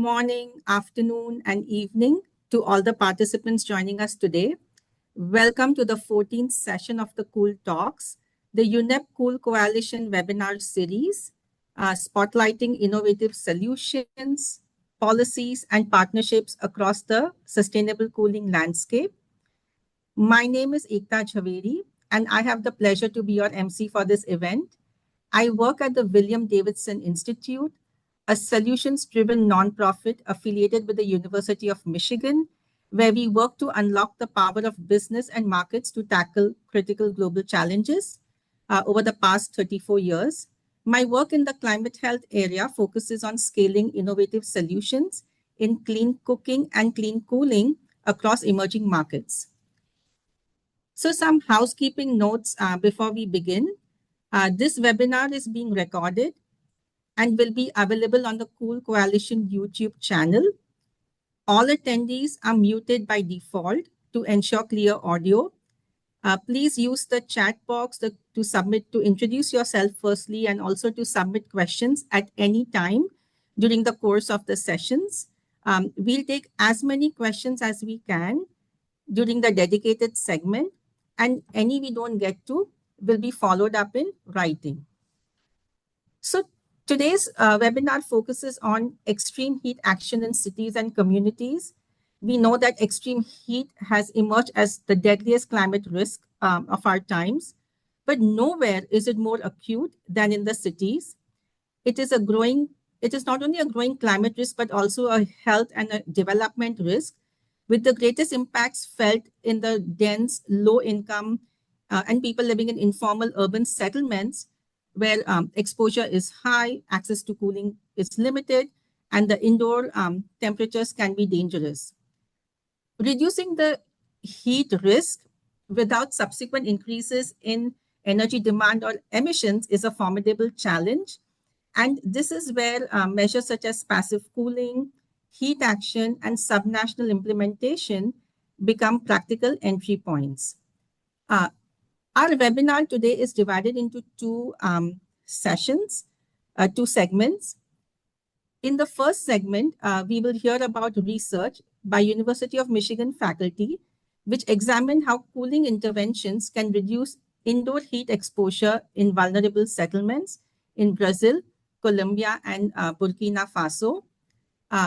morning, afternoon, and evening to all the participants joining us today. Welcome to the 14th session of the Cool Talks, the UNEP Cool Coalition webinar series, spotlighting innovative solutions, policies, and partnerships across the sustainable cooling landscape. My name is Ekta Jhaveri, and I have the pleasure to be your MC for this event. I work at the William Davidson Institute, a solutions-driven nonprofit affiliated with the University of Michigan, where we work to unlock the power of business and markets to tackle critical global challenges. Over the past 34 years, my work in the climate health area focuses on scaling innovative solutions in clean cooking and clean cooling across emerging markets. So some housekeeping notes before we begin. This webinar is being recorded and will be available on the Cool Coalition YouTube channel. All attendees are muted by default to ensure clear audio. Please use the chat box to introduce yourself firstly and also to submit questions at any time during the course of the sessions. We'll take as many questions as we can during the dedicated segment, and any we don't get to will be followed up in writing. So today's webinar focuses on extreme heat action in cities and communities. We know that extreme heat has emerged as the deadliest climate risk of our times, but nowhere is it more acute than in the cities. It is not only a growing climate risk, but also a health and a development risk, with the greatest impacts felt in the dense, low-income and people living in informal urban settlements where exposure is high, access to cooling is limited, and the indoor temperatures can be dangerous. Reducing the heat risk without subsequent increases in energy demand or emissions is a formidable challenge. And this is where measures such as passive cooling, heat action, and subnational implementation become practical entry points. Our webinar today is divided into two sessions, two segments. In the first segment, we will hear about research by University of Michigan faculty, which examine how cooling interventions can reduce indoor heat exposure in vulnerable settlements in Brazil, Colombia, and Burkina Faso.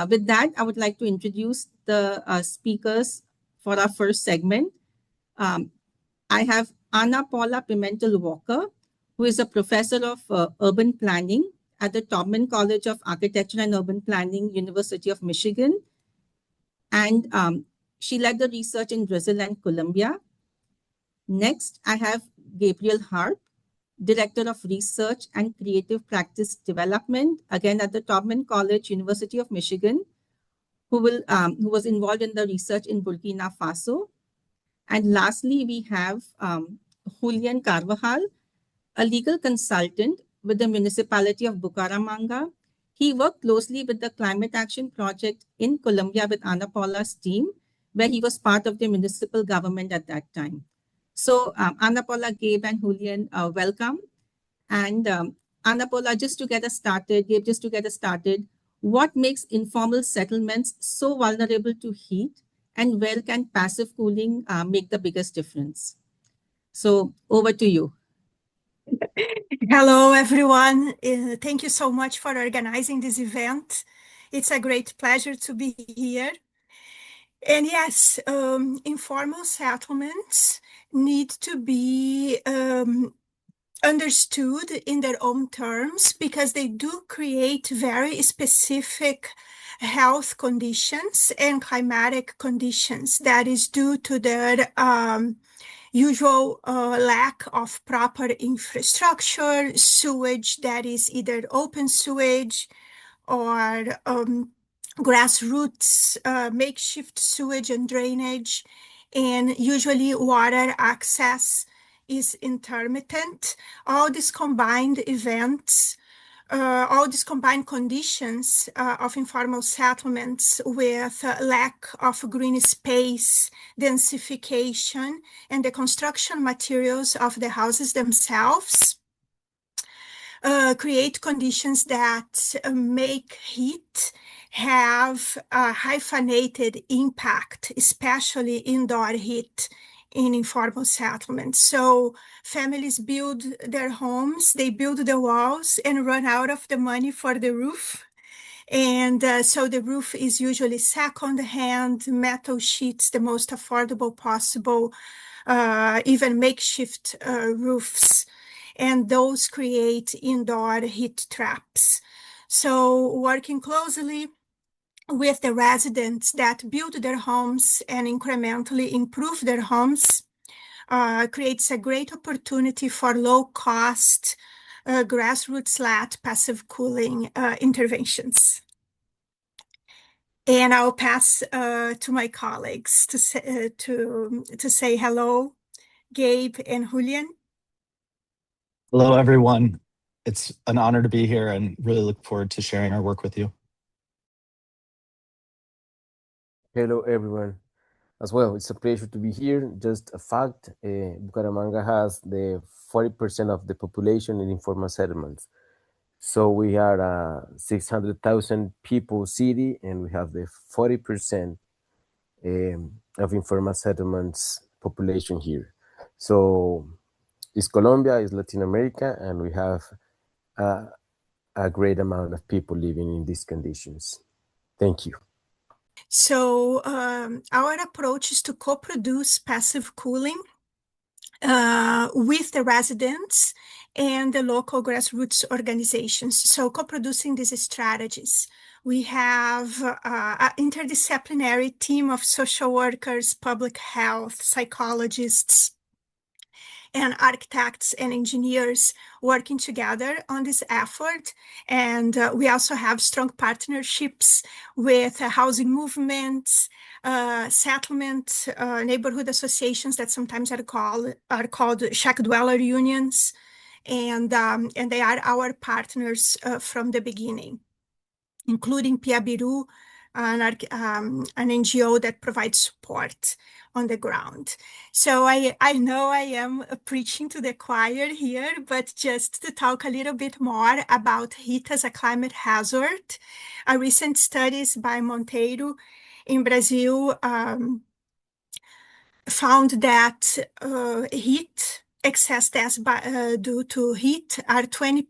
With that, I would like to introduce the speakers for our first segment. I have Ana Paula Pimentel Walker, who is a professor of urban planning at the Taubman College of Architecture and Urban Planning, University of Michigan. And she led the research in Brazil and Colombia. Next, I have Gabriel Harp, Director of Research and Creative Practice Development, again at the Taubman College, University of Michigan, who was involved in the research in Burkina Faso. And lastly, we have Julian Carvajal, a legal consultant with the municipality of Bucaramanga. He worked closely with the Climate Action Project in Colombia with Ana Paula's team, where he was part of the municipal government at that time. So Ana Paula, Gabe, and Julian, welcome. And Ana Paula, just to get us started, Gabe, just to get us started, what makes informal settlements so vulnerable to heat, and where can passive cooling make the biggest difference? So over to you. Hello, everyone. Thank you so much for organizing this event. It's a great pleasure to be here. And yes, informal settlements need to be understood in their own terms because they do create very specific health conditions and climatic conditions that is due to their usual lack of proper infrastructure, sewage that is either open sewage or grassroots makeshift sewage and drainage, and usually water access is intermittent. All these combined events, all these combined conditions of informal settlements with lack of green space, densification, and the construction materials of the houses themselves create conditions that make heat have a hyphenated impact, especially indoor heat in informal settlements. So families build their homes, they build the walls and run out of the money for the roof. And so the roof is usually second-hand metal sheets, the most affordable possible, even makeshift roofs. And those create indoor heat traps. So working closely with the residents that build their homes and incrementally improve their homes creates a great opportunity for low-cost grassroots-led passive cooling interventions. And I'll pass to my colleagues to say hello, Gabe and Julian. Hello, everyone. It's an honor to be here and really look forward to sharing our work with you. Hello, everyone. As well, it's a pleasure to be here. Just a fact, Bucaramanga has the 40% of the population in informal settlements. So we are a 600,000 people city, and we have the 40% of informal settlements population here. So it's Colombia, it's Latin America, and we have a great amount of people living in these conditions. Thank you. So our approach is to co-produce passive cooling with the residents and the local grassroots organizations. So co-producing these strategies. We have an interdisciplinary team of social workers, public health, psychologists, and architects and engineers working together on this effort. And we also have strong partnerships with housing movements, settlement, neighborhood associations that sometimes are called shack dweller unions. And they are our partners from the beginning, including Piabiru, an NGO that provides support on the ground. So I know I am preaching to the choir here, but just to talk a little bit more about heat as a climate hazard, a recent studies by Monteiro in Brazil found that excess deaths due to heat are 20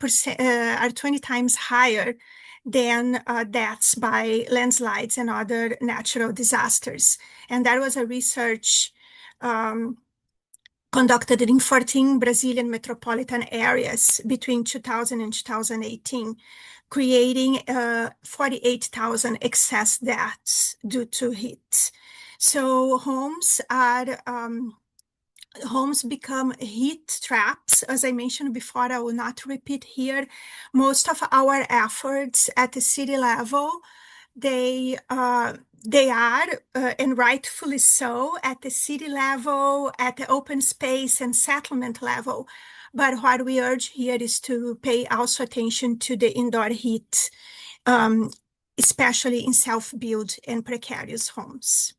times higher than deaths by landslides and other natural disasters. And that was a research conducted in 14 Brazilian metropolitan areas between 2000 and 2018, creating 48,000 excess deaths due to heat. So homes become heat traps. As I mentioned before, I will not repeat here. Most of our efforts at the city level, they are, and rightfully so, at the city level, at the open space and settlement level. But what we urge here is to pay also attention to the indoor heat, especially in self-built and precarious homes.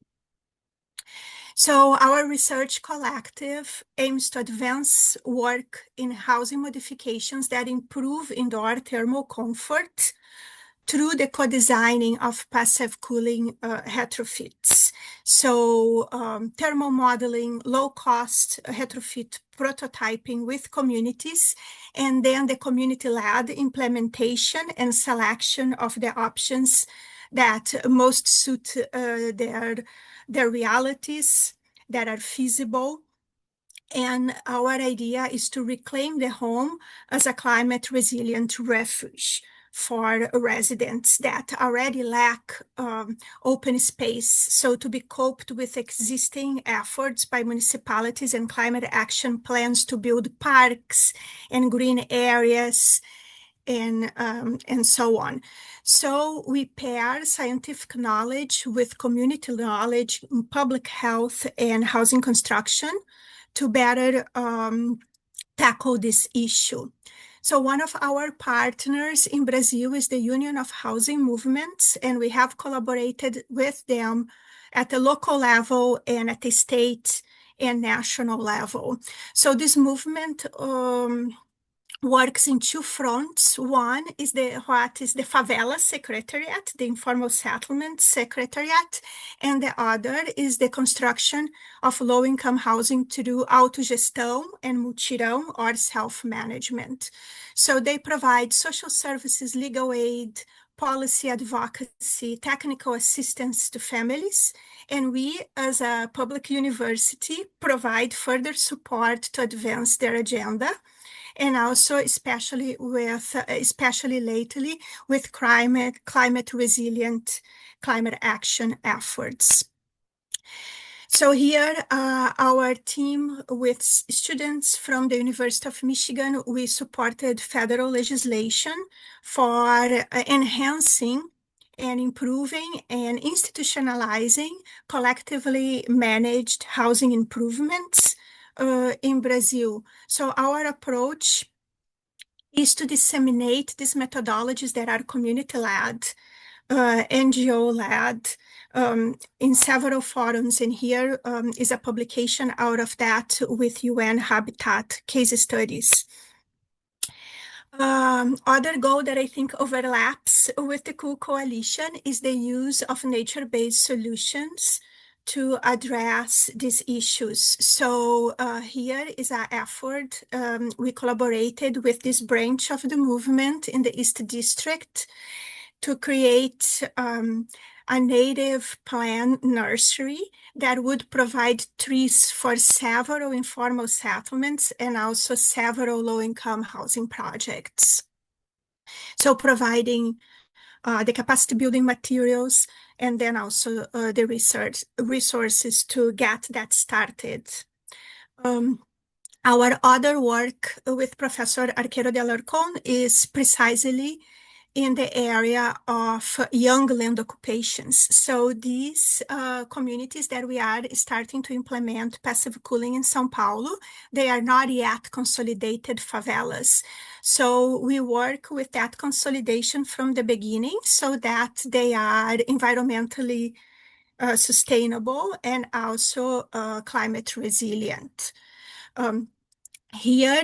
So our research collective aims to advance work in housing modifications that improve indoor thermal comfort through the co-designing of passive cooling retrofits. So thermal modeling, low-cost retrofit prototyping with communities, and then the community-led implementation and selection of the options that most suit their realities, that are feasible. And our idea is to reclaim the home as a climate resilient refuge for residents that already lack open space. So to be coped with existing efforts by municipalities and climate action plans to build parks and green areas and so on. So we pair scientific knowledge with community knowledge in public health and housing construction to better tackle this issue. So one of our partners in Brazil is the Union of Housing Movements, and we have collaborated with them at the local level and at the state and national level. So this movement works in two fronts. One is the favela secretariat, the informal settlement secretariat, and the other is the construction of low-income housing through autogestão and mutirão, or self-management. So they provide social services, legal aid, policy advocacy, technical assistance to families, and we, as a public university, provide further support to advance their agenda, and also especially lately with climate resilient climate action efforts. So here, our team with students from the University of Michigan, we supported federal legislation for enhancing and improving and institutionalizing collectively managed housing improvements in Brazil. So our approach is to disseminate these methodologies that are community-led, NGO-led, in several forums, and here is a publication out of that with UN Habitat case studies. Other goal that I think overlaps with the Cool Coalition is the use of nature-based solutions to address these issues. So here is our effort. We collaborated with this branch of the movement in the East District to create a native plant nursery that would provide trees for several informal settlements and also several low-income housing projects. So providing the capacity building materials and then also the resources to get that started. Our other work with Professor Arquero de Alarcón is precisely in the area of young land occupations. So these communities that we are starting to implement passive cooling in São Paulo, they are not yet consolidated favelas. So we work with that consolidation from the beginning so that they are environmentally sustainable and also climate resilient. Here,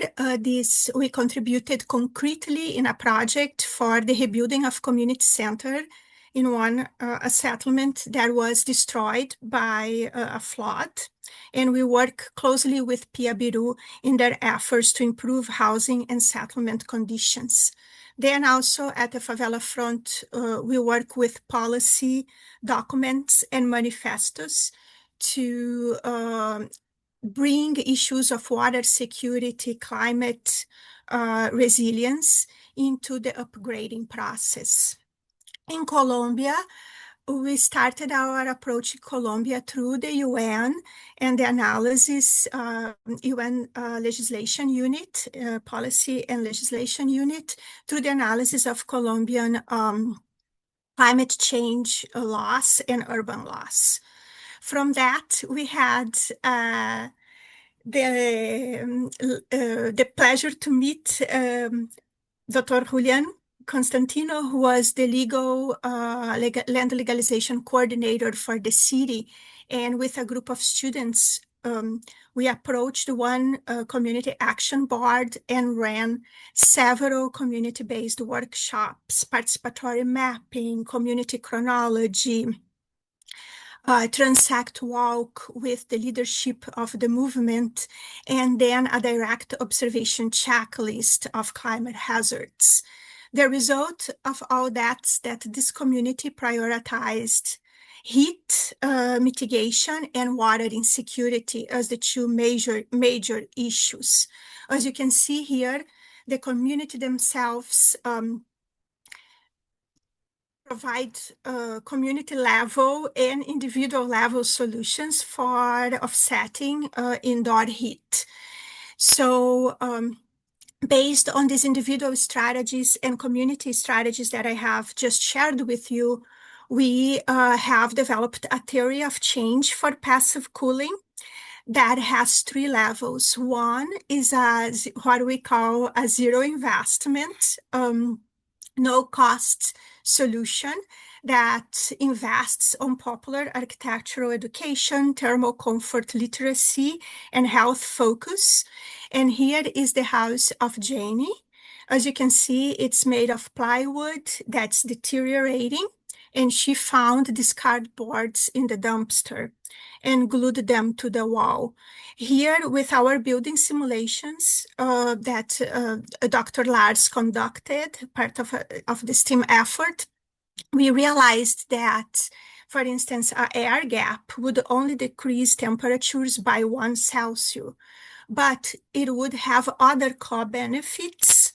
we contributed concretely in a project for the rebuilding of community center in a settlement that was destroyed by a flood. And we work closely with Piabiru in their efforts to improve housing and settlement conditions. Then also at the favela front, we work with policy documents and manifestos to bring issues of water security, climate resilience into the upgrading process. In Colombia, we started our approach in Colombia through the UN and the analysis, UN legislation unit, policy and legislation unit, through the analysis of Colombian climate change laws and urban laws. From that, we had the pleasure to meet Dr. Julian Constantino, who was the land legalization coordinator for the city. And with a group of students, we approached one community action board and ran several community-based workshops, participatory mapping, community chronology, transact walk with the leadership of the movement, and then a direct observation checklist of climate hazards. The result of all that is that this community prioritized heat mitigation and water insecurity as the two major issues. As you can see here, the community themselves provide community level and individual level solutions for offsetting indoor heat. So based on these individual strategies and community strategies that I have just shared with you, we have developed a theory of change for passive cooling that has 3 levels. One is what we call a zero investment, no cost solution that invests on popular architectural education, thermal comfort literacy, and health focus. And here is the house of Janie. As you can see, it's made of plywood that's deteriorating, and she found these cardboards in the dumpster and glued them to the wall. Here, with our building simulations that Dr. Lars conducted, part of this team effort, we realized that, for instance, an air gap would only decrease temperatures by 1 Celsius, but it would have other co-benefits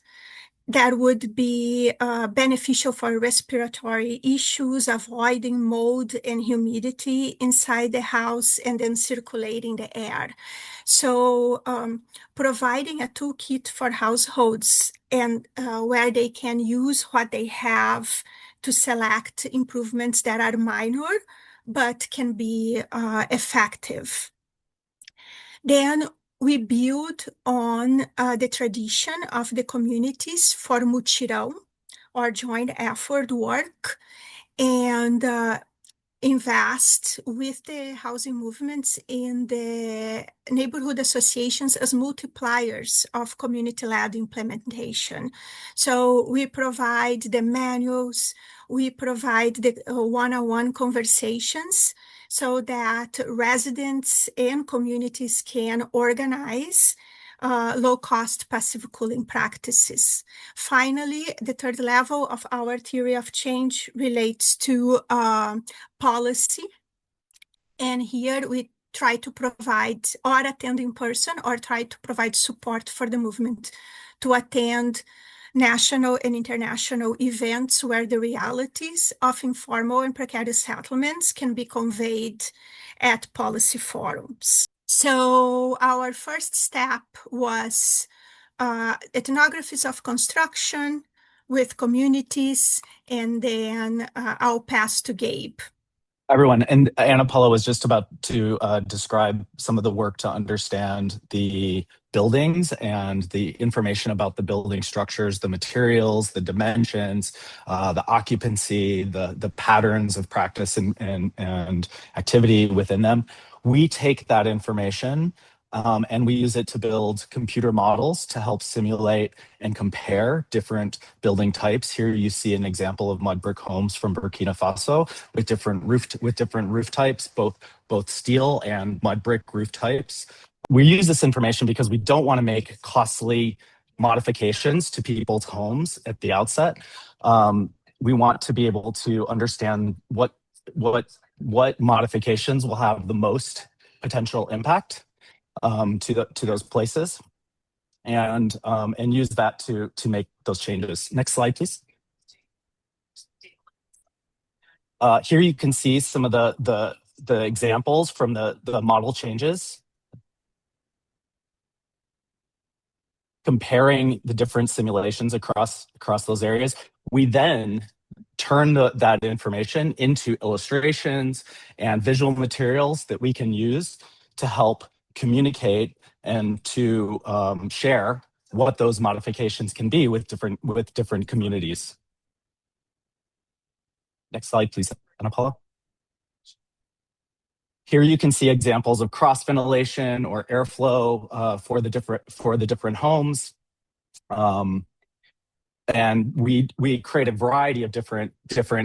that would be beneficial for respiratory issues, avoiding mold and humidity inside the house, and then circulating the air. So providing a toolkit for households and where they can use what they have to select improvements that are minor, but can be effective. Then we build on the tradition of the communities for mutirão, or joint effort work, and invest with the housing movements in the neighborhood associations as multipliers of community-led implementation. So we provide the manuals, we provide the one-on-one conversations so that residents and communities can organize low-cost passive cooling practices. Finally, the third level of our theory of change relates to policy. And here we try to provide or attend in person or try to provide support for the movement to attend national and international events where the realities of informal and precarious settlements can be conveyed at policy forums. So our first step was ethnographies of construction with communities, and then I'll pass to Gabe. Everyone, and Anna Paula was just about to describe some of the work to understand the buildings and the information about the building structures, the materials, the dimensions, the occupancy, the patterns of practice and activity within them. We take that information and we use it to build computer models to help simulate and compare different building types. Here you see an example of mud brick homes from Burkina Faso with different roof types, both steel and mud brick roof types. We use this information because we don't want to make costly modifications to people's homes at the outset. We want to be able to understand what modifications will have the most potential impact to those places, and use that to make those changes. Next slide, please. Here you can see some of the examples from the model changes, comparing the different simulations across those areas. We then turn that information into illustrations and visual materials that we can use to help communicate and to share what those modifications can be with different communities. Next slide, please, Anna Paula. Here you can see examples of cross ventilation or airflow for the different homes. And we create a variety of different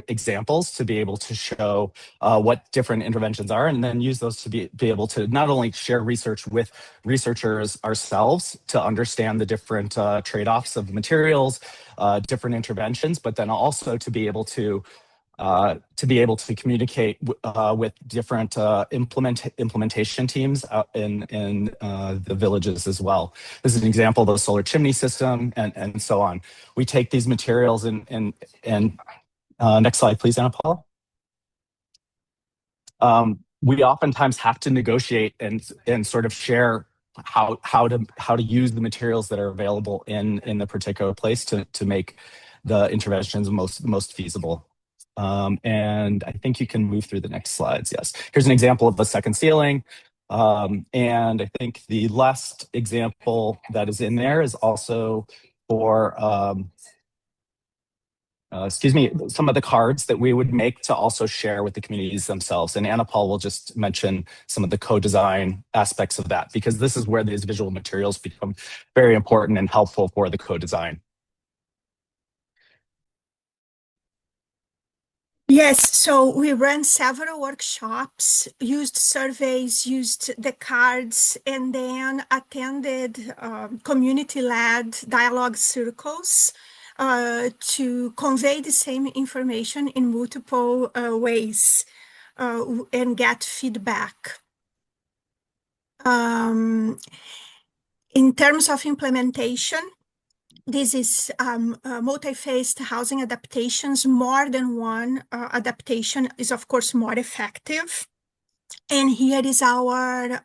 examples to be able to show what different interventions are, and then use those to be able to not only share research with researchers ourselves to understand the different trade-offs of materials, different interventions, but then also to be able to communicate with different implementation teams out in the villages as well. This is an example of the solar chimney system and so on. We take these materials and next slide, please, Anna Paula. We oftentimes have to negotiate and sort of share how to use the materials that are available in the particular place to make the interventions most feasible. And I think you can move through the next slides. Yes, here's an example of the second ceiling. And I think the last example that is in there is also for some of the cards that we would make to also share with the communities themselves. And Anna Paul will just mention some of the co-design aspects of that, because this is where these visual materials become very important and helpful for the co-design. Yes, so we ran several workshops, used surveys, used the cards, and then attended community-led dialogue circles to convey the same information in multiple ways and get feedback. In terms of implementation, this is multi-phased housing adaptations. More than one adaptation is, of course, more effective. And here is our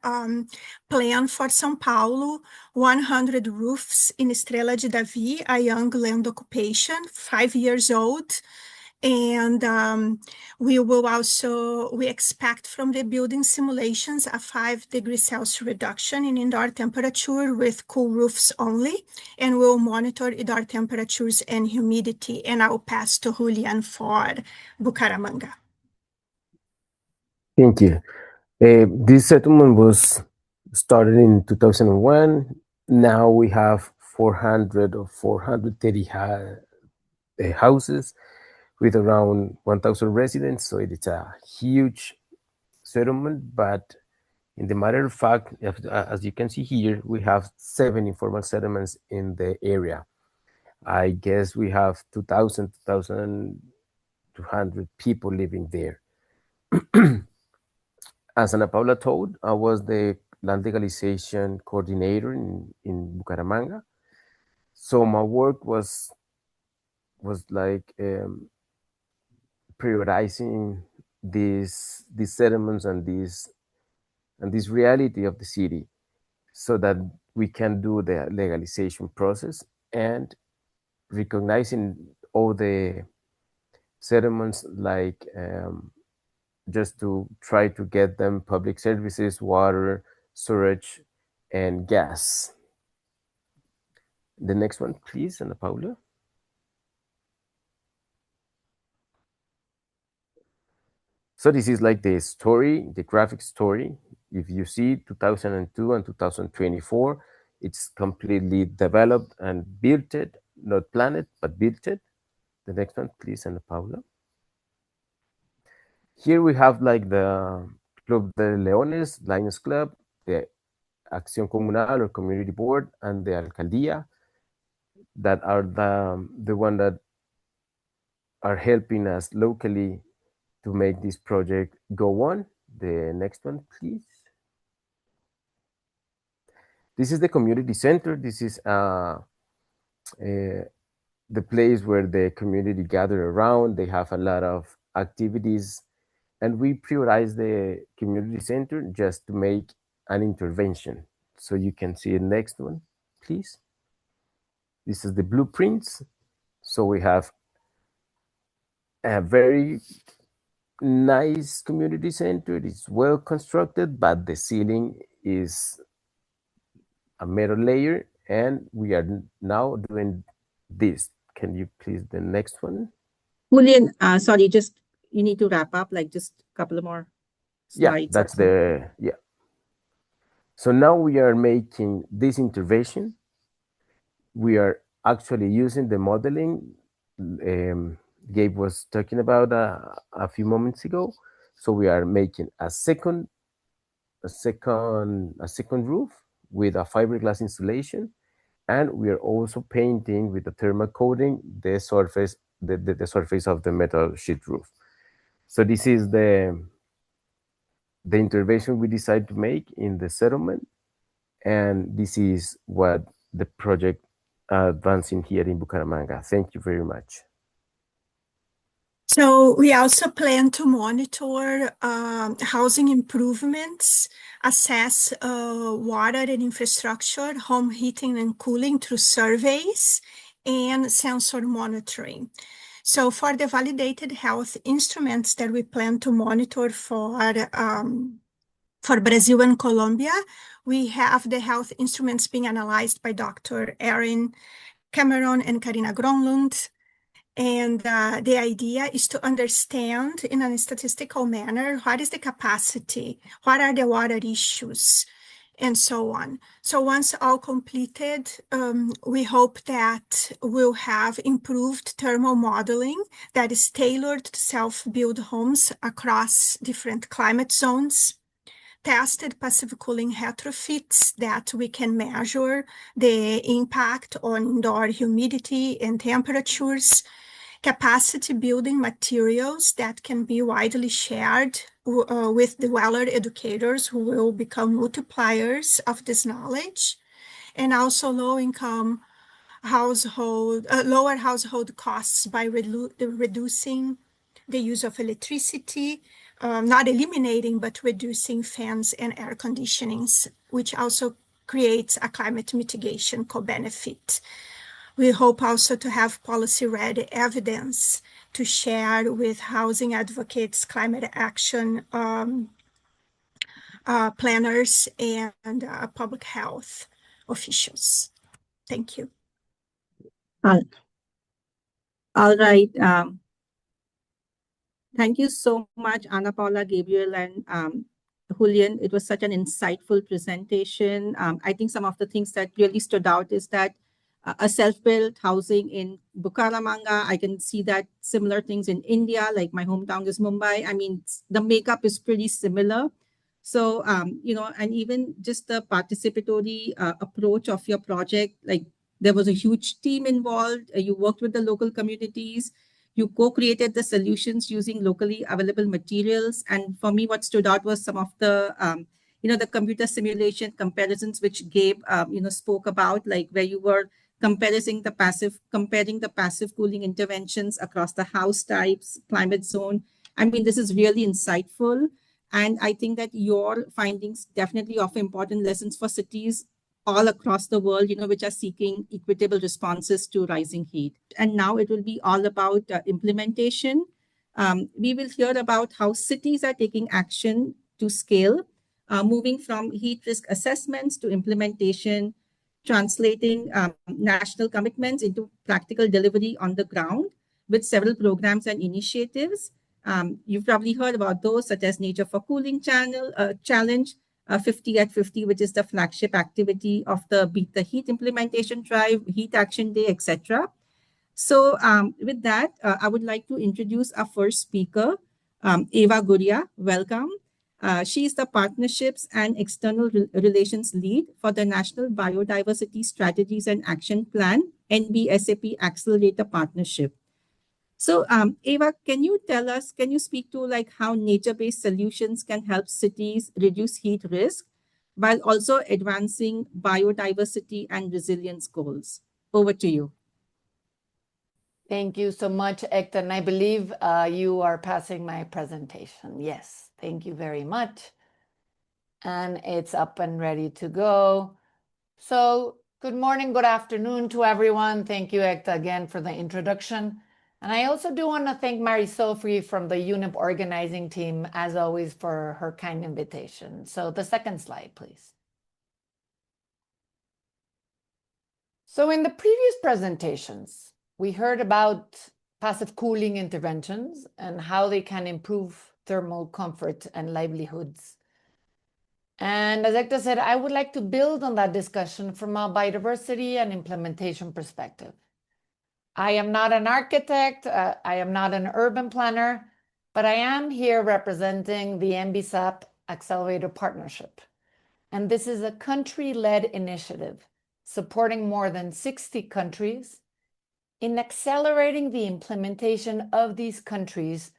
plan for São Paulo: 100 roofs in Estrela de Davi, a young land occupation, 5 years old. And we expect from the building simulations a 5 degrees Celsius reduction in indoor temperature with cool roofs only, and we'll monitor indoor temperatures and humidity. And I'll pass to Julian for Bucaramanga. Thank you. This settlement was started in 2001. Now we have 400 or 430 houses with around 1,000 residents. So it's a huge settlement, but in the matter of fact, as you can see here, we have 7 informal settlements in the area. I guess we have 2,000, 2,200 people living there. As Ana Paula told, I was the land legalization coordinator in Bucaramanga. So my work was like prioritizing these settlements and this reality of the city, so that we can do the legalization process, and recognizing all the settlements, like just to try to get them public services, water, storage, and gas. The next one, please, Ana Paula. So this is like the story, the graphic story. If you see 2002 and 2024, it's completely developed and built it, not planned it, but built it. The next one, please, Ana Paula. Here we have like the Club de Leones, Lions Club, the Acción Comunal or Community Board, and the Alcaldía, that are the one that are helping us locally to make this project go on. The next one, please. This is the community center. This is the place where the community gather around. They have a lot of activities, and we prioritize the community center just to make an intervention. So you can see the next one, please. This is the blueprints. So we have a very nice community center. It's well constructed, but the ceiling is a metal layer, and we are now doing this. Can you please, the next one? Julian, sorry, just you need to wrap up, like just a couple of more slides. Yeah, that's the, yeah. So now we are making this intervention. We are actually using the modeling Gabe was talking about a few moments ago. So we are making a second roof with a fiberglass insulation, and we are also painting with a thermal coating the surface of the metal sheet roof. So this is the intervention we decided to make in the settlement, and this is what the project advancing here in Bucaramanga. Thank you very much. So we also plan to monitor housing improvements, assess water and infrastructure, home heating and cooling through surveys, and sensor monitoring. So for the validated health instruments that we plan to monitor for Brazil and Colombia, we have the health instruments being analyzed by Dr. Erin Cameron and Karina Gronlund. And the idea is to understand in a statistical manner, what is the capacity, what are the water issues, and so on. So once all completed, we hope that we'll have improved thermal modeling that is tailored to self-build homes across different climate zones, tested passive cooling retrofits that we can measure the impact on indoor humidity and temperatures, capacity building materials that can be widely shared with the dweller educators who will become multipliers of this knowledge, and also lower household costs by reducing the use of electricity, not eliminating, but reducing fans and air conditionings, which also creates a climate mitigation co-benefit. We hope also to have policy-ready evidence to share with housing advocates, climate action planners, and public health officials. Thank you. All right. Thank you so much, Ana Paula, Gabriel, and Julian. It was such an insightful presentation. I think some of the things that really stood out is that a self-built housing in Bucaramanga, I can see that similar things in India, like my hometown is Mumbai. I mean, the makeup is pretty similar. So, and even just the participatory approach of your project, like there was a huge team involved. You worked with the local communities. You co-created the solutions using locally available materials. And for me, what stood out was some of the, the computer simulation comparisons, which Gabe, spoke about, like where you were comparing the passive cooling interventions across the house types, climate zone. I mean, this is really insightful. And I think that your findings definitely offer important lessons for cities all across the world, which are seeking equitable responses to rising heat. And now it will be all about implementation. We will hear about how cities are taking action to scale, moving from heat risk assessments to implementation, translating national commitments into practical delivery on the ground with several programs and initiatives. You've probably heard about those, such as Nature for Cooling Challenge, 50 at 50, which is the flagship activity of the Beat the Heat implementation drive, Heat Action Day, etc. So with that, I would like to introduce our first speaker, Eva Guria. Welcome. She is the Partnerships and External Relations Lead for the National Biodiversity Strategies and Action Plan, NBSAP Accelerator Partnership. So Eva, can you speak to like how nature-based solutions can help cities reduce heat risk while also advancing biodiversity and resilience goals? Over to you. Thank you so much, Hector. And I believe you are passing my presentation. Yes, thank you very much. And it's up and ready to go. So good morning, good afternoon to everyone. Thank you, Hector, again for the introduction. And I also do want to thank Marisol from the UNEP organizing team, as always, for her kind invitation. So the second slide, please. So in the previous presentations, we heard about passive cooling interventions and how they can improve thermal comfort and livelihoods. And as Hector said, I would like to build on that discussion from a biodiversity and implementation perspective. I am not an architect, I am not an urban planner, but I am here representing the NBSAP Accelerator Partnership. And this is a country-led initiative supporting more than 60 countries in accelerating the implementation of these countries'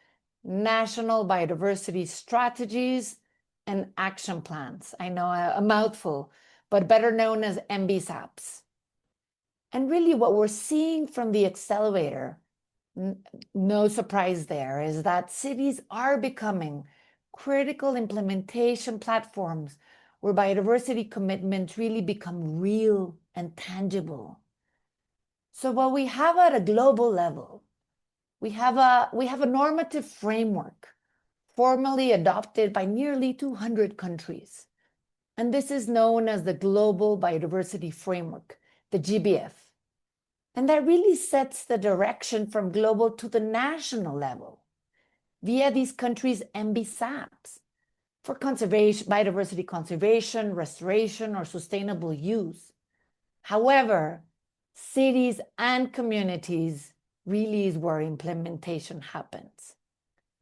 national biodiversity strategies and action plans. I know a mouthful, but better known as NBSAPs. And really what we're seeing from the accelerator, no surprise there, is that cities are becoming critical implementation platforms where biodiversity commitments really become real and tangible. So what we have at a global level, we have a normative framework formally adopted by nearly 200 countries. And this is known as the Global Biodiversity Framework, the GBF. And that really sets the direction from global to the national level via these countries' MBSAPs for conservation, biodiversity conservation, restoration, or sustainable use. However, cities and communities really is where implementation happens.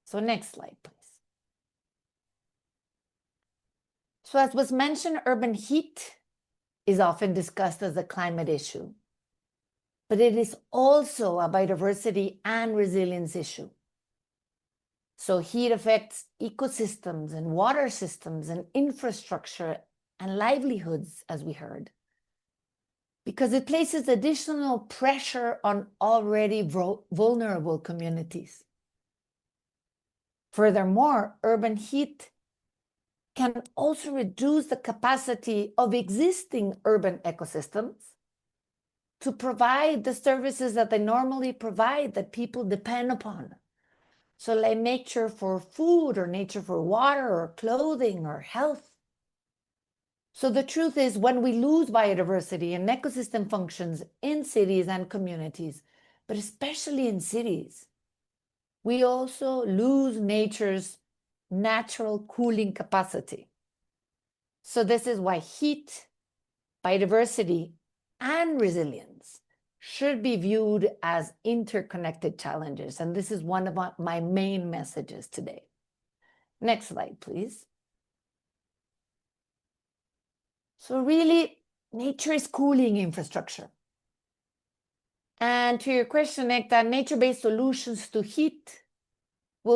So next slide, please. So as was mentioned, urban heat is often discussed as a climate issue, but it is also a biodiversity and resilience issue. So heat affects ecosystems and water systems and infrastructure and livelihoods, as we heard, because it places additional pressure on already vulnerable communities. Furthermore, urban heat can also reduce the capacity of existing urban ecosystems to provide the services that they normally provide that people depend upon. So like nature for food or nature for water or clothing or health. So the truth is, when we lose biodiversity and ecosystem functions in cities and communities, but especially in cities, we also lose nature's natural cooling capacity. So this is why heat, biodiversity, and resilience should be viewed as interconnected challenges. And this is one of my main messages today. Next slide, please. So really, nature is cooling infrastructure. And to your question, Ekta, nature-based solutions to heat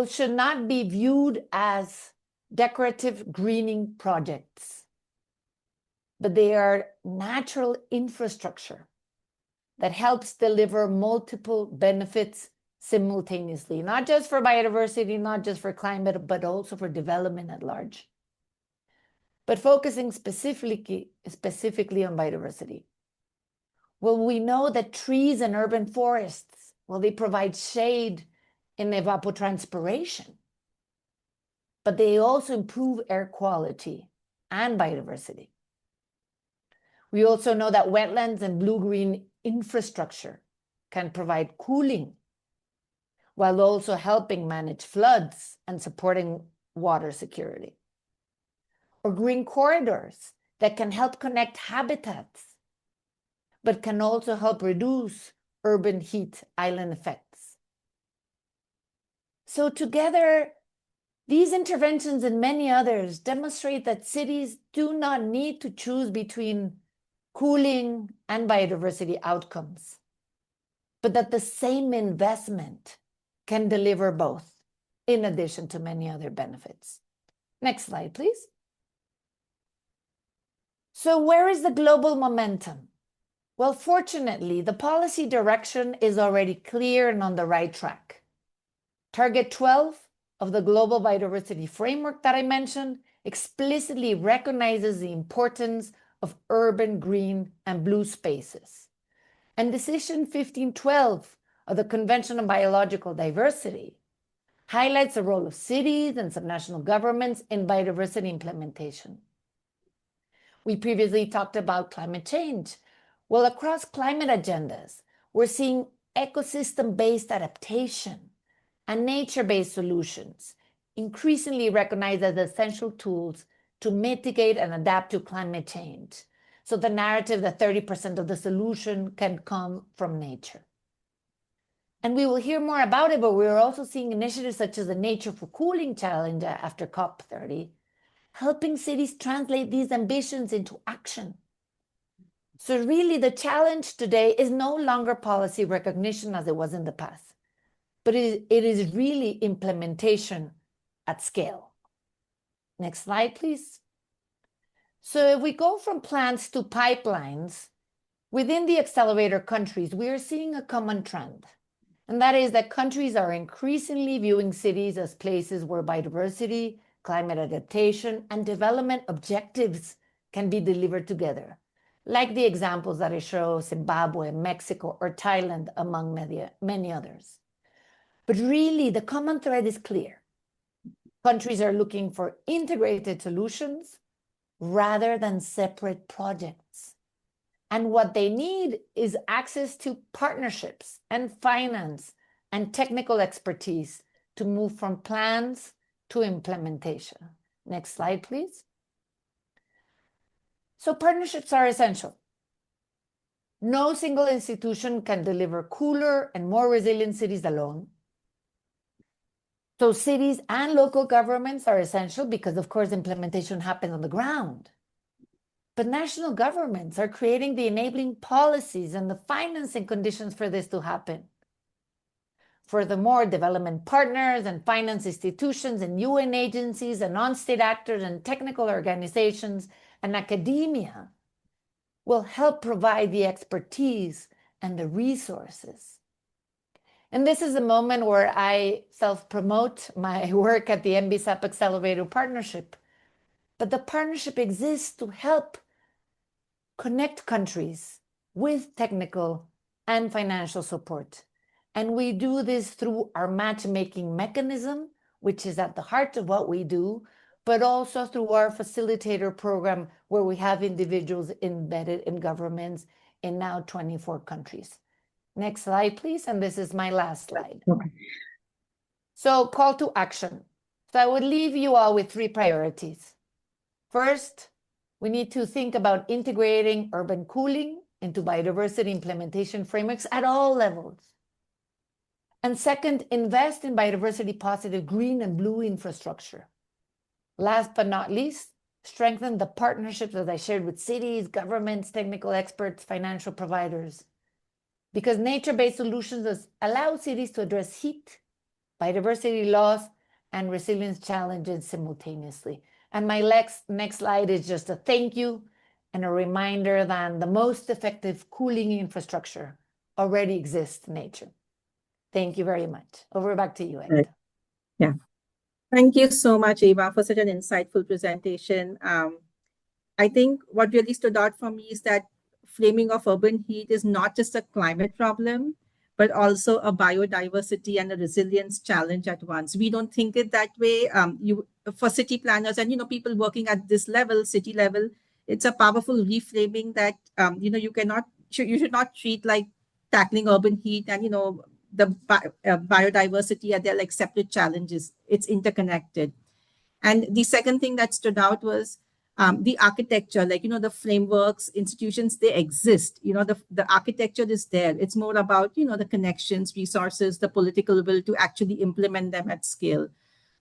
should not be viewed as decorative greening projects, but they are natural infrastructure that helps deliver multiple benefits simultaneously, not just for biodiversity, not just for climate, but also for development at large. But focusing specifically on biodiversity. Well, we know that trees and urban forests, they provide shade in evapotranspiration, but they also improve air quality and biodiversity. We also know that wetlands and blue-green infrastructure can provide cooling while also helping manage floods and supporting water security. Or green corridors that can help connect habitats, but can also help reduce urban heat island effects. So together, these interventions and many others demonstrate that cities do not need to choose between cooling and biodiversity outcomes, but that the same investment can deliver both, in addition to many other benefits. Next slide, please. So where is the global momentum? Well, fortunately, the policy direction is already clear and on the right track. Target 12 of the Global Biodiversity Framework that I mentioned explicitly recognizes the importance of urban green and blue spaces. And Decision 1512 of the Convention on Biological Diversity highlights the role of cities and subnational governments in biodiversity implementation. We previously talked about climate change. Well, across climate agendas, we're seeing ecosystem-based adaptation and nature-based solutions increasingly recognized as essential tools to mitigate and adapt to climate change. So the narrative that 30% of the solution can come from nature. And we will hear more about it, but we're also seeing initiatives such as the Nature for Cooling Challenge after COP30, helping cities translate these ambitions into action. So really the challenge today is no longer policy recognition as it was in the past, but it is really implementation at scale. Next slide, please. So if we go from plants to pipelines, within the accelerator countries, we are seeing a common trend. And that is that countries are increasingly viewing cities as places where biodiversity, climate adaptation, and development objectives can be delivered together, like the examples that I show, Zimbabwe, Mexico, or Thailand, among many others. But really, the common thread is clear. Countries are looking for integrated solutions rather than separate projects. And what they need is access to partnerships and finance and technical expertise to move from plans to implementation. Next slide, please. So partnerships are essential. No single institution can deliver cooler and more resilient cities alone. So cities and local governments are essential because, of course, implementation happens on the ground. But national governments are creating the enabling policies and the financing conditions for this to happen. Furthermore, development partners and finance institutions and UN agencies and non-state actors and technical organizations and academia will help provide the expertise and the resources. And this is a moment where I self-promote my work at the NBSAP Accelerator Partnership. But the partnership exists to help connect countries with technical and financial support. And we do this through our matchmaking mechanism, which is at the heart of what we do, but also through our facilitator program, where we have individuals embedded in governments in now 24 countries. Next slide, please. And this is my last slide. Okay. So, call to action. So I would leave you all with 3 priorities. First, we need to think about integrating urban cooling into biodiversity implementation frameworks at all levels. And second, invest in biodiversity positive green and blue infrastructure. Last but not least, strengthen the partnerships that I shared with cities, governments, technical experts, financial providers. Because nature-based solutions allow cities to address heat, biodiversity loss, and resilience challenges simultaneously. And my next slide is just a thank you and a reminder that the most effective cooling infrastructure already exists in nature. Thank you very much. Over back to you, Edita. Right. Yeah. Thank you so much, Eva, for such an insightful presentation. I think what really stood out for me is that framing of urban heat is not just a climate problem, but also a biodiversity and a resilience challenge at once. We don't think it that way. For city planners and people working at this level, city level, it's a powerful reframing that you should not treat like tackling urban heat and the biodiversity are their like separate challenges. It's interconnected. And the second thing that stood out was the architecture, like, the frameworks, institutions, they exist. The architecture is there. It's more about, the connections, resources, the political will to actually implement them at scale.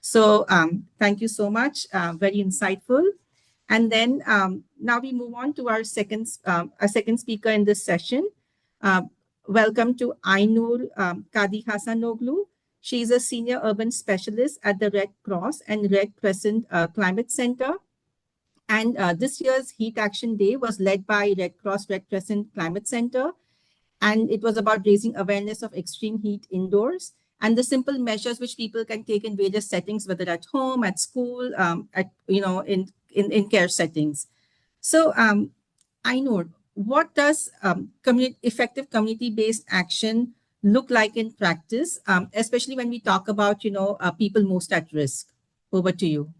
So thank you so much. Very insightful. And then now we move on to our second speaker in this session. Welcome to Aynur Kadi Hasanoglu. She is a senior urban specialist at the Red Cross and Red Crescent Climate Center. And this year's Heat Action Day was led by Red Cross Red Crescent Climate Center. And it was about raising awareness of extreme heat indoors and the simple measures which people can take in various settings, whether at home, at school, in care settings. So Aynur, what does effective community-based action look like in practice, especially when we talk about, people most at risk? Over to you.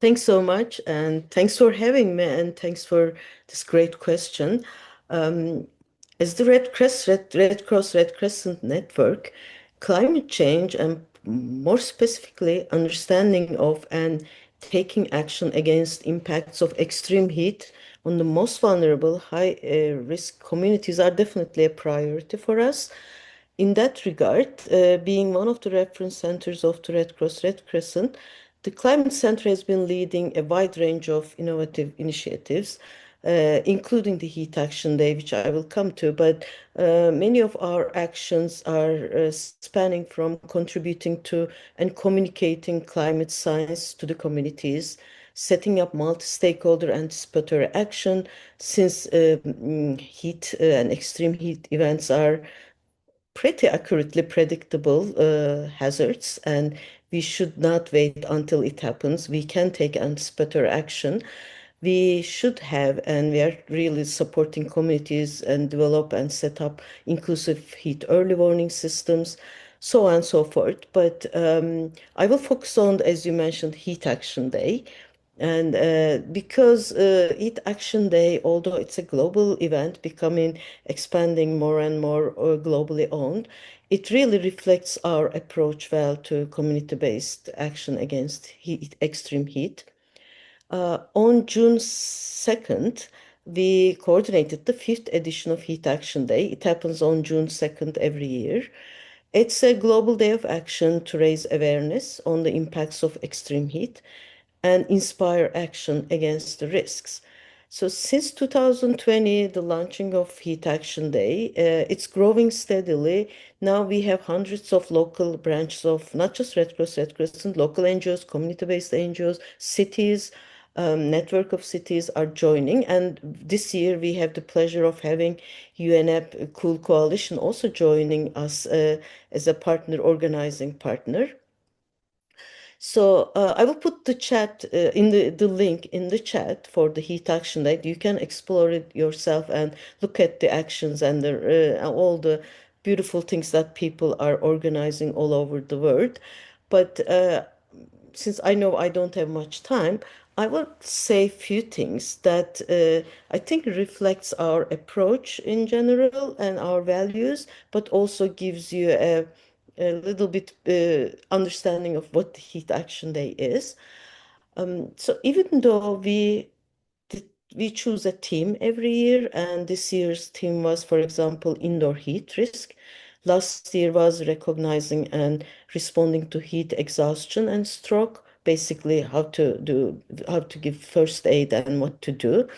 Thanks so much, and thanks for having me, and thanks for this great question. As the Red Cross Red Crescent Network, climate change and more specifically understanding of and taking action against impacts of extreme heat on the most vulnerable high-risk communities are definitely a priority for us. In that regard, being one of the reference centers of the Red Cross Red Crescent, the Climate Center has been leading a wide range of innovative initiatives, including the Heat Action Day, which I will come to. But many of our actions are spanning from contributing to and communicating climate science to the communities, setting up multi-stakeholder anticipatory action, since heat and extreme heat events are pretty accurately predictable hazards, and we should not wait until it happens. We can take anticipatory action. We should have, and we are really supporting communities and develop and set up inclusive heat early warning systems, so on and so forth. But I will focus on, as you mentioned, Heat Action Day. And because Heat Action Day, although it's a global event becoming, expanding more and more globally owned, it really reflects our approach well to community-based action against extreme heat. On June 2nd, we coordinated the 5th edition of Heat Action Day. It happens on June 2nd every year. It's a global day of action to raise awareness on the impacts of extreme heat and inspire action against the risks. So since 2020, the launching of Heat Action Day, it's growing steadily. Now we have hundreds of local branches of not just Red Cross, Red Crescent, local NGOs, community-based NGOs, cities, network of cities are joining. And this year we have the pleasure of having UNEP Cool Coalition also joining us as a partner, organizing partner. So I will put the chat in the link in the chat for the Heat Action Day. You can explore it yourself and look at the actions and all the beautiful things that people are organizing all over the world. But since I know I don't have much time, I will say a few things that I think reflects our approach in general and our values, but also gives you a little bit understanding of what the Heat Action Day is. So even though we choose a theme every year, and this year's theme was, for example, indoor heat risk. Last year was recognizing and responding to heat exhaustion and stroke, basically how to give first aid and what to do.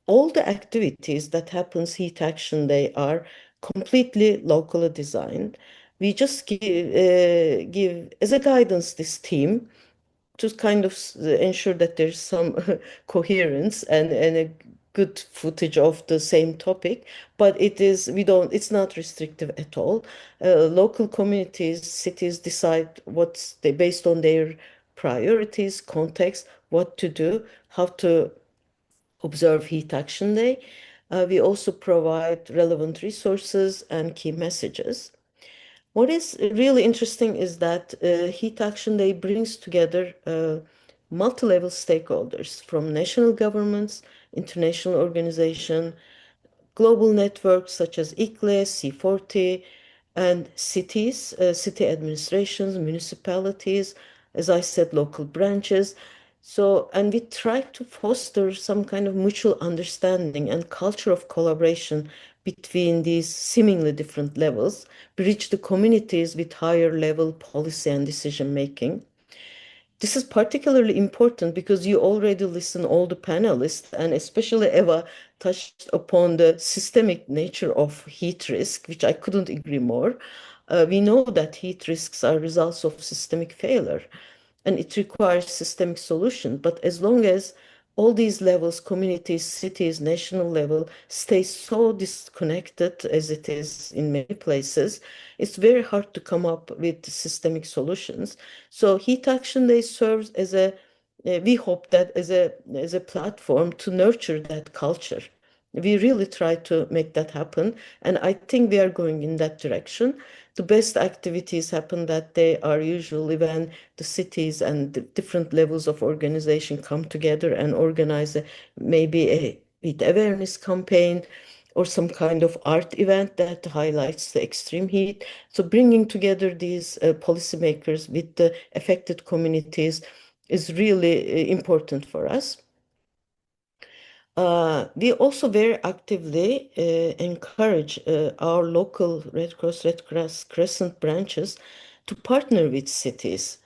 All the activities that happens Heat Action Day are completely locally designed. We just give as a guidance this theme to kind of ensure that there's some coherence and a good footage of the same topic, but it's not restrictive at all. Local communities, cities decide based on their priorities, context, what to do, how to observe Heat Action Day. We also provide relevant resources and key messages. What is really interesting is that Heat Action Day brings together multi-level stakeholders from national governments, international organizations, global networks such as ICLE, C40, and cities, city administrations, municipalities, as I said, local branches. And we try to foster some kind of mutual understanding and culture of collaboration between these seemingly different levels, bridge the communities with higher level policy and decision making. This is particularly important because you already listen all the panelists, and especially Eva touched upon the systemic nature of heat risk, which I couldn't agree more. We know that heat risks are results of systemic failure, and it requires systemic solution. But as long as all these levels, communities, cities, national level, stay so disconnected as it is in many places, it's very hard to come up with systemic solutions. So Heat Action Day serves as we hope that as a platform to nurture that culture. We really try to make that happen, and I think we are going in that direction. The best activities happen that day are usually when the cities and the different levels of organization come together and organize maybe a heat awareness campaign or some kind of art event that highlights the extreme heat. So bringing together these policymakers with the affected communities is really important for us. We also very actively encourage our local Red Cross, Red Crescent branches to partner with cities.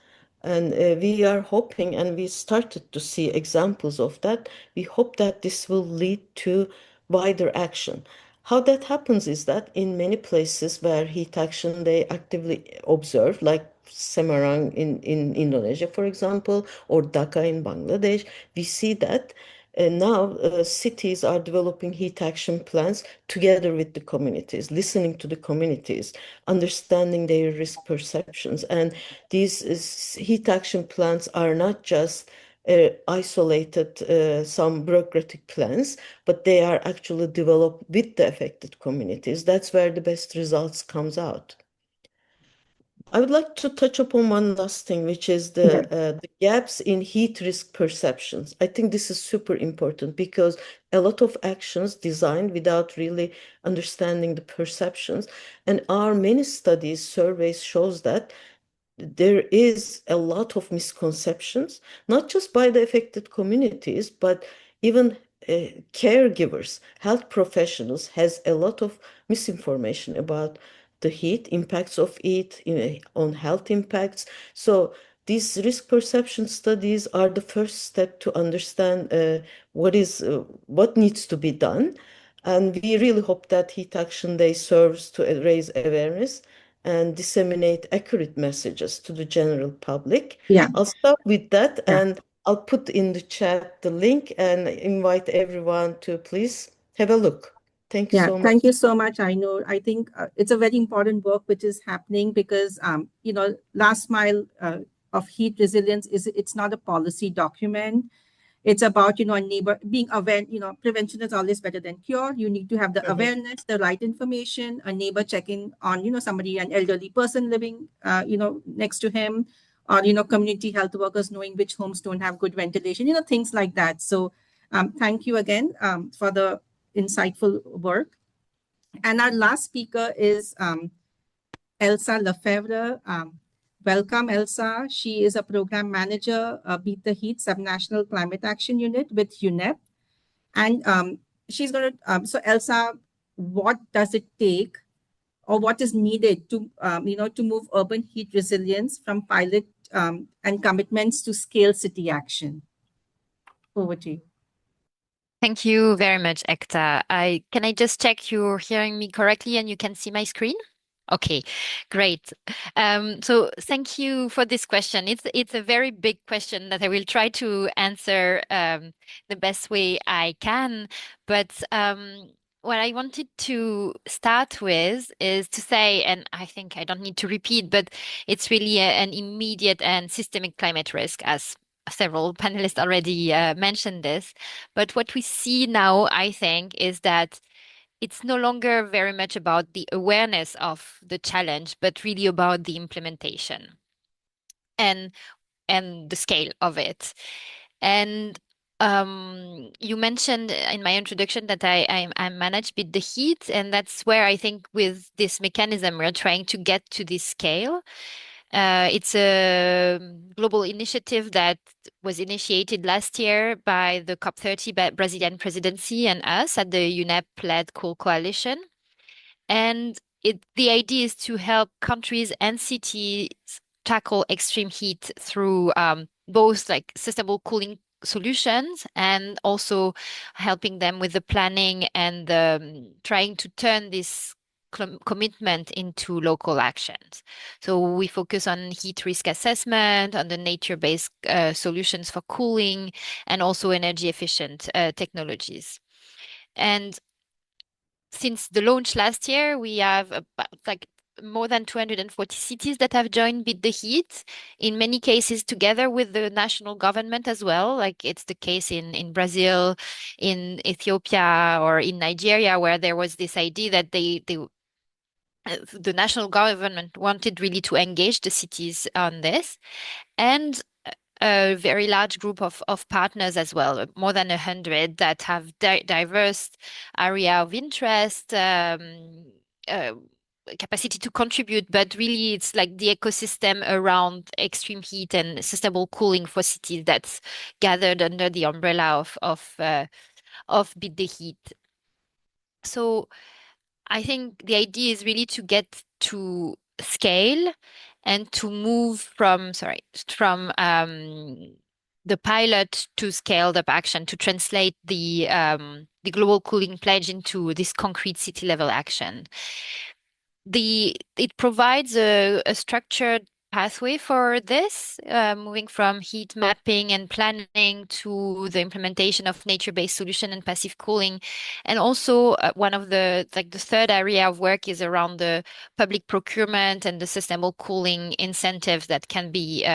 And we are hoping, and we started to see examples of that. We hope that this will lead to wider action. How that happens is that in many places where heat action they actively observe, like Semarang in Indonesia, for example, or Dhaka in Bangladesh, we see that now cities are developing heat action plans together with the communities, listening to the communities, understanding their risk perceptions. And these heat action plans are not just isolated some bureaucratic plans, but they are actually developed with the affected communities. That's where the best results comes out. I would like to touch upon one last thing, which is Yeah. the gaps in heat risk perceptions. I think this is super important because a lot of actions designed without really understanding the perceptions, and our many studies, surveys shows that there is a lot of misconceptions, not just by the affected communities, but even caregivers, health professionals has a lot of misinformation about the heat impacts of it on health impacts. So these risk perception studies are the first step to understand what needs to be done. And we really hope that Heat Action Day serves to raise awareness and disseminate accurate messages to the general public. Yeah. I'll start with that, Yeah. and I'll put in the chat the link and invite everyone to please have a look. Thank you Yeah, so much. thank you so much. I know, I think it's a very important work which is happening because, last mile of heat resilience it's not a policy document. It's about, a neighbor being aware, prevention is always better than cure. You need to have the awareness, the right information, a neighbor checking on, somebody, an elderly person living, next to him, or, community health workers knowing which homes don't have good ventilation, things like that. So thank you again for the insightful work. And our last speaker is Elsa Lefebvre. Welcome, Elsa. She is a program manager, Beat the Heat Subnational Climate Action Unit with UNEP. And she's going to, so Elsa, what does it take or what is needed to, to move urban heat resilience from pilot and commitments to scale city action? Over to you. Thank you very much, Ekta. Can I just check you're hearing me correctly and you can see my screen? Okay, great. So thank you for this question. It's a very big question that I will try to answer the best way I can. But what I wanted to start with is to say, and I think I don't need to repeat, but it's really an immediate and systemic climate risk, as several panelists already mentioned this. But what we see now, I think, is that it's no longer very much about the awareness of the challenge, but really about the implementation and the scale of it. And you mentioned in my introduction that I manage Beat the Heat, and that's where I think with this mechanism we're trying to get to this scale. It's a global initiative that was initiated last year by the COP30 Brazilian presidency and us at the UNEP-led Cool Coalition. And the idea is to help countries and cities tackle extreme heat through both like sustainable cooling solutions and also helping them with the planning and trying to turn this commitment into local actions. So we focus on heat risk assessment, on the nature-based solutions for cooling, and also energy efficient technologies. And since the launch last year, we have about like more than 240 cities that have joined Beat the Heat, in many cases together with the national government as well. Like it's the case in Brazil, in Ethiopia, or in Nigeria, where there was this idea that the national government wanted really to engage the cities on this. And a very large group of partners as well, more than 100 that have diverse area of interest, capacity to contribute, but really it's like the ecosystem around extreme heat and sustainable cooling for cities that's gathered under the umbrella of Beat the Heat. So I think the idea is really to get to scale and to move from the pilot to scaled up action, to translate the global cooling pledge into this concrete city level action. It provides a structured pathway for this, moving from heat mapping and planning to the implementation of nature-based solution and passive cooling. And also one of the third area of work is around the public procurement and the sustainable cooling incentives that can be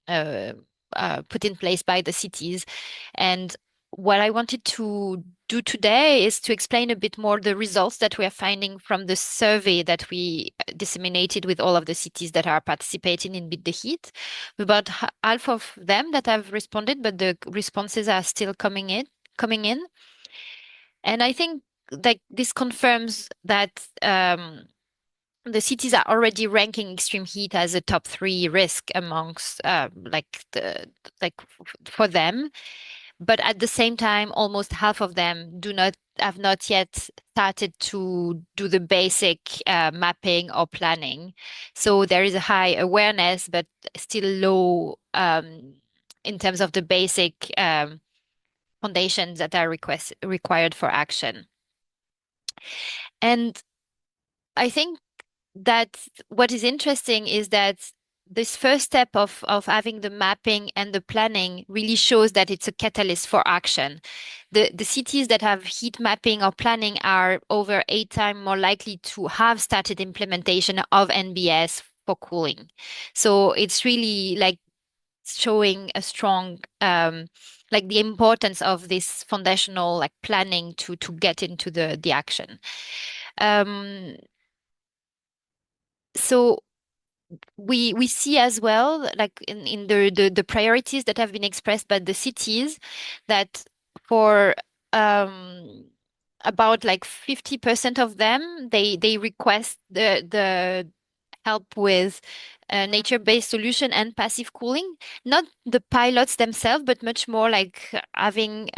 put in place by the cities. And what I wanted to do today is to explain a bit more the results that we are finding from the survey that we disseminated with all of the cities that are participating in Beat the Heat. About half of them that have responded, but the responses are still coming in. And I think like this confirms that the cities are already ranking extreme heat as a top 3 risk amongst for them. But at the same time, almost half of them have not yet started to do the basic mapping or planning. So there is a high awareness, but still low in terms of the basic foundations that are required for action. And I think that what is interesting is that this first step of having the mapping and the planning really shows that it's a catalyst for action. The cities that have heat mapping or planning are over 8 times more likely to have started implementation of NBS for cooling. So it's really like showing a strong like the importance of this foundational like planning to get into the action. So we see as well, like in the priorities that have been expressed by the cities, that for about like 50% of them, they request the help with nature-based solution and passive cooling, not the pilots themselves, but much more like having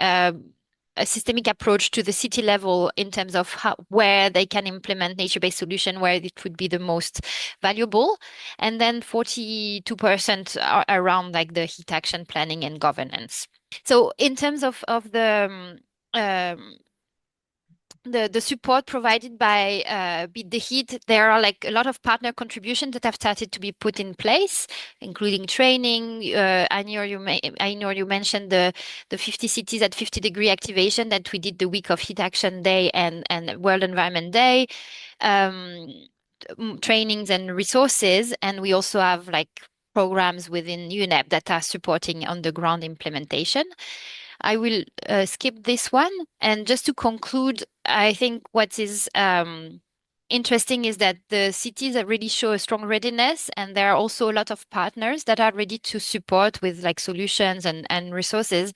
a systemic approach to the city level in terms of where they can implement nature-based solution, where it would be the most valuable. And then 42% are around like the heat action planning and governance. So in terms of the support provided by Beat the Heat, there are like a lot of partner contributions that have started to be put in place, including training. I know you mentioned the 50 cities at 50-degree activation that we did the week of Heat Action Day and World Environment Day, trainings and resources. And we also have like programs within UNEP that are supporting on-the-ground implementation. I will skip this one. And just to conclude, I think what is interesting is that the cities really show a strong readiness, and there are also a lot of partners that are ready to support with like solutions and resources.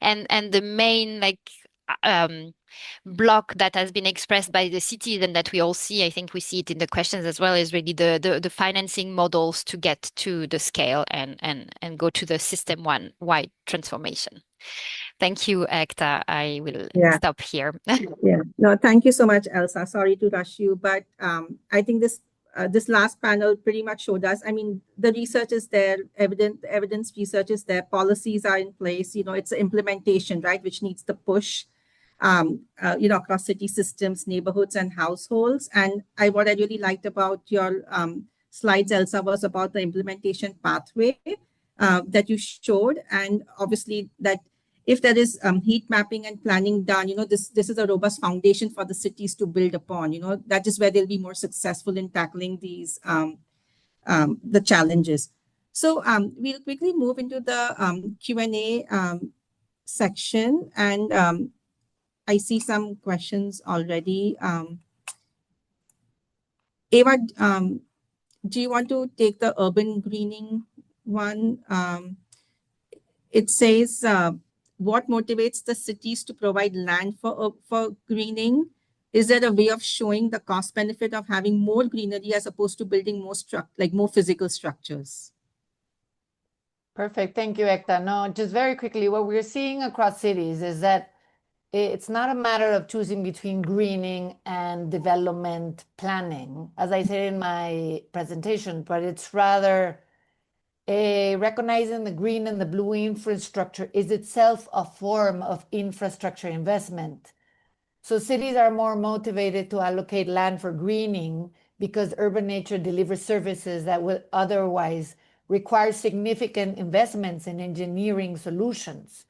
And the main like block that has been expressed by the cities and that we all see, I think we see it in the questions as well, is really the financing models to get to the scale and go to the system-wide transformation. Thank you, Ekta. I will stop here. Yeah, no, thank you so much, Elsa. Sorry to rush you, but I think this last panel pretty much showed us, I mean, the research is there, evidence research is there, policies are in place, it's implementation, right, which needs to push, across city systems, neighborhoods, and households. And what I really liked about your slides, Elsa, was about the implementation pathway that you showed. And obviously that if there is heat mapping and planning done, this is a robust foundation for the cities to build upon. That is where they'll be more successful in tackling these the challenges. So we'll quickly move into the Q&A section, and I see some questions already. Eva, do you want to take the urban greening one? It says, what motivates the cities to provide land for greening? Is there a way of showing the cost benefit of having more greenery as opposed to building more physical structures? Perfect. Thank you, Ekta. No, just very quickly, what we're seeing across cities is that it's not a matter of choosing between greening and development planning, as I said in my presentation, but it's rather recognizing the green and the blue infrastructure is itself a form of infrastructure investment. So cities are more motivated to allocate land for greening because urban nature delivers services that would otherwise require significant investments in engineering solutions.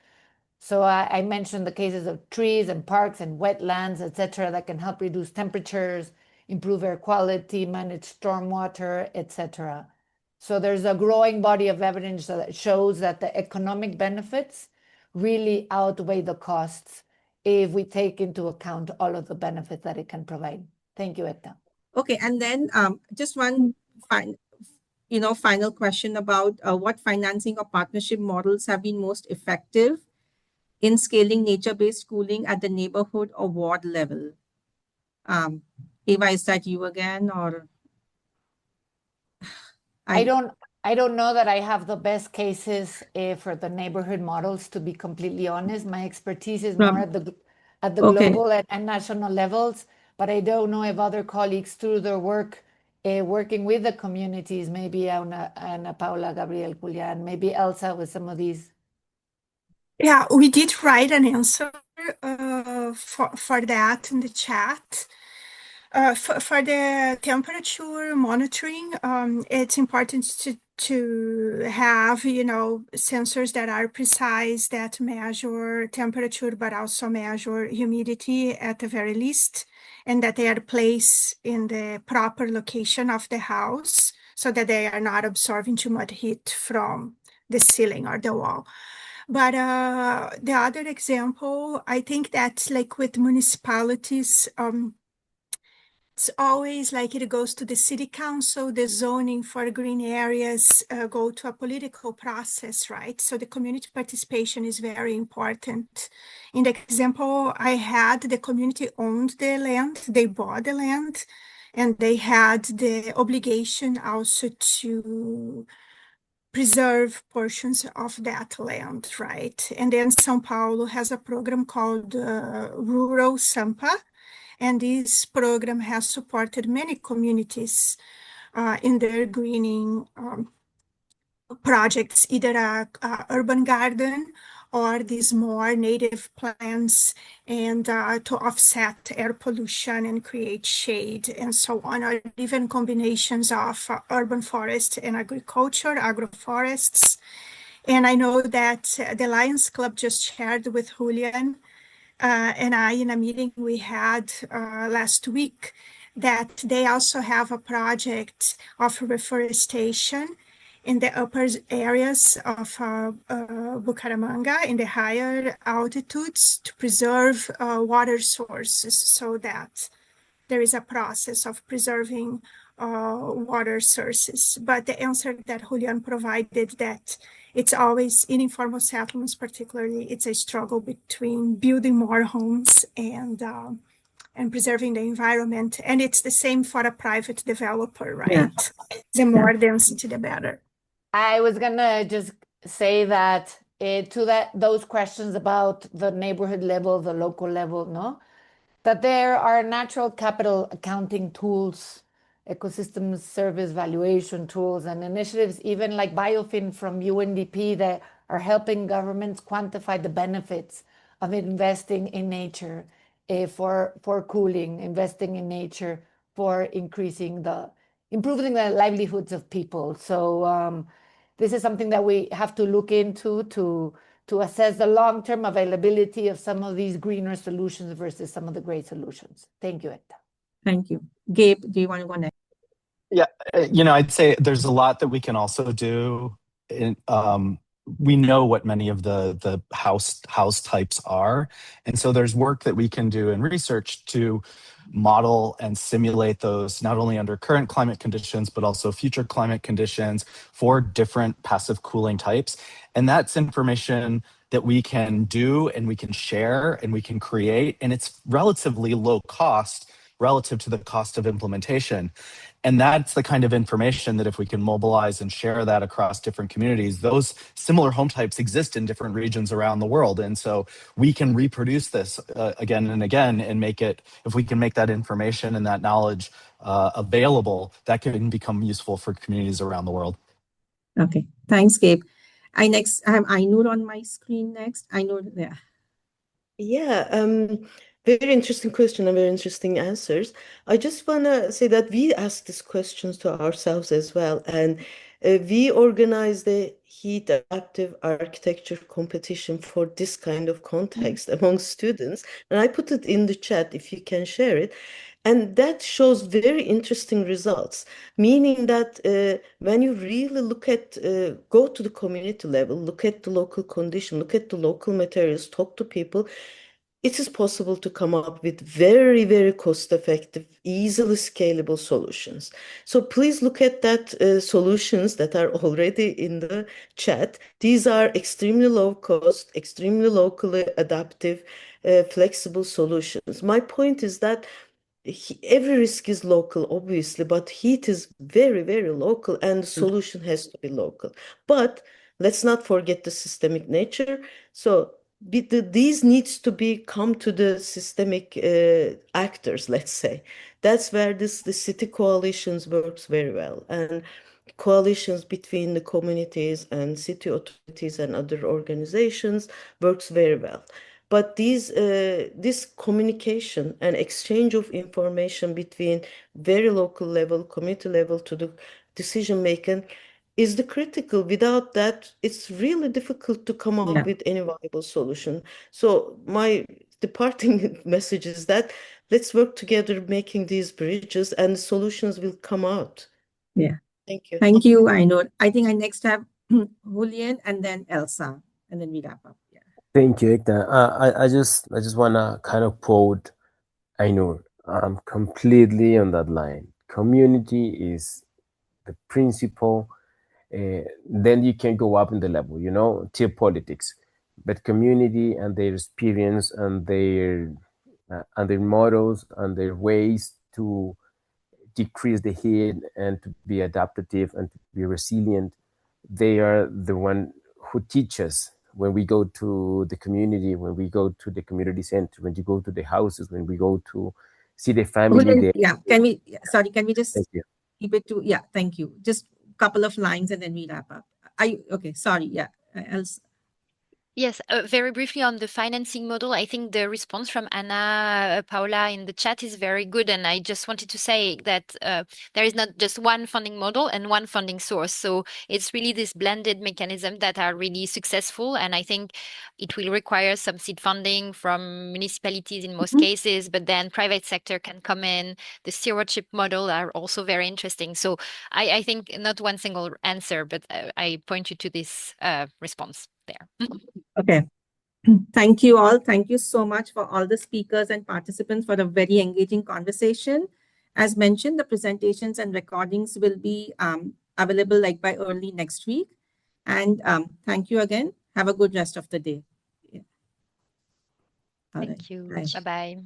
So I mentioned the cases of trees and parks and wetlands, etc., that can help reduce temperatures, improve air quality, manage stormwater, etc. So there's a growing body of evidence that shows that the economic benefits really outweigh the costs if we take into account all of the benefits that it can provide. Thank you, Ekta. Okay, and then just one final question about what financing or partnership models have been most effective in scaling nature-based schooling at the neighborhood or ward level. Eva, is that you again, or? I don't know that I have the best cases for the neighborhood models, to be completely honest. My expertise is more at the Okay. global and national levels, but I don't know if other colleagues through their work working with the communities, maybe Ana Paula, Gabriel, Julian, maybe Elsa with some of these. Yeah, we did write an answer for that in the chat. For the temperature monitoring, it's important to have, sensors that are precise, that measure temperature, but also measure humidity at the very least, and that they are placed in the proper location of the house so that they are not absorbing too much heat from the ceiling or the wall. But the other example, I think that's like with municipalities, it's always like it goes to the city council, the zoning for green areas go to a political process, right? So the community participation is very important. In the example I had, the community owned the land, they bought the land, and they had the obligation also to preserve portions of that land, right? And then São Paulo has a program called Rural Sampa, and this program has supported many communities in their greening projects, either a urban garden or these more native plants, and to offset air pollution and create shade and so on, or even combinations of urban forest and agriculture, agroforests. And I know that the Lions Club just shared with Julian and I, in a meeting we had last week, that they also have a project of reforestation in the upper areas of Bucaramanga, in the higher altitudes, to preserve water sources, so that there is a process of preserving water sources. But the answer that Julian provided, that it's always in informal settlements, particularly, it's a struggle between building more homes and preserving the environment. And it's the same for a private developer, right? Yeah. The more density, the better. I was gonna just say that those questions about the neighborhood level, the local level, no? That there are natural capital accounting tools, ecosystem service valuation tools, and initiatives, even like Biofin from UNDP, that are helping governments quantify the benefits of investing in nature for cooling, investing in nature for improving the livelihoods of people. So this is something that we have to look into to assess the long-term availability of some of these greener solutions versus some of the gray solutions. Thank you, Ekta. Thank you. Gabe, do you want to go next? Yeah, I'd say there's a lot that we can also do. We know what many of the house types are, and so there's work that we can do in research to model and simulate those, not only under current climate conditions, but also future climate conditions for different passive cooling types. And that's information that we can do and we can share and we can create, and it's relatively low cost relative to the cost of implementation. And that's the kind of information that if we can mobilize and share that across different communities, those similar home types exist in different regions around the world. And so we can reproduce this again and again and make it, if we can make that information and that knowledge available, that can become useful for communities around the world. Okay, thanks, Gabe. I have Ainur on my screen next. Ainur, yeah. Yeah, very interesting question and very interesting answers. I just want to say that we ask these questions to ourselves as well. And We organized a heat adaptive architecture competition for this kind of context among students, and I put it in the chat if you can share it. And that shows very interesting results, meaning that when you really look at, go to the community level, look at the local condition, look at the local materials, talk to people, it is possible to come up with very, very cost-effective, easily scalable solutions. So please look at that solutions that are already in the chat. These are extremely low cost, extremely locally adaptive, flexible solutions. My point is that every risk is local, obviously, but heat is very, very local, and the solution has to be local. But let's not forget the systemic nature. So these needs to be come to the systemic actors, let's say. That's where the city coalitions works very well, and coalitions between the communities and city authorities and other organizations works very well. But this communication and exchange of information between very local level, community level to the decision making is the critical. Without that, it's really difficult to come up with any viable solution. So my departing message is that let's work together making these bridges, and solutions will come out. Yeah. Thank you. Thank you, Ainur. I think I next have Julian and then Elsa, and then we wrap up. Yeah. Thank you, Ekta. I just wanna kind of quote Ainur. I'm completely on that line. Community is the principle. Then you can go up in the level, you know, tier politics, but community and their experience and their models and their ways to decrease the heat and to be adaptive and to be resilient, they are the one who teach us when we go to the community, when we go to the community center, when you go to the houses, when we go to see the family Julian, there. yeah, can we just Thank you. keep it to, yeah, thank you. Just a couple of lines and then we wrap up. Okay, sorry, yeah, Elsa. Yes, very briefly on the financing model, I think the response from Anna, Paula in the chat is very good. And I just wanted to say that there is not just one funding model and one funding source. So it's really this blended mechanism that are really successful. And I think it will require some seed funding from municipalities in most cases, but then private sector can come in. The stewardship model are also very interesting. So I think not one single answer, but I point you to this response there. Okay. Thank you all. Thank you so much for all the speakers and participants for a very engaging conversation. As mentioned, the presentations and recordings will be available like by early next week. And thank you again. Have a good rest of the day. Yeah. Thank you. Bye. Bye-bye.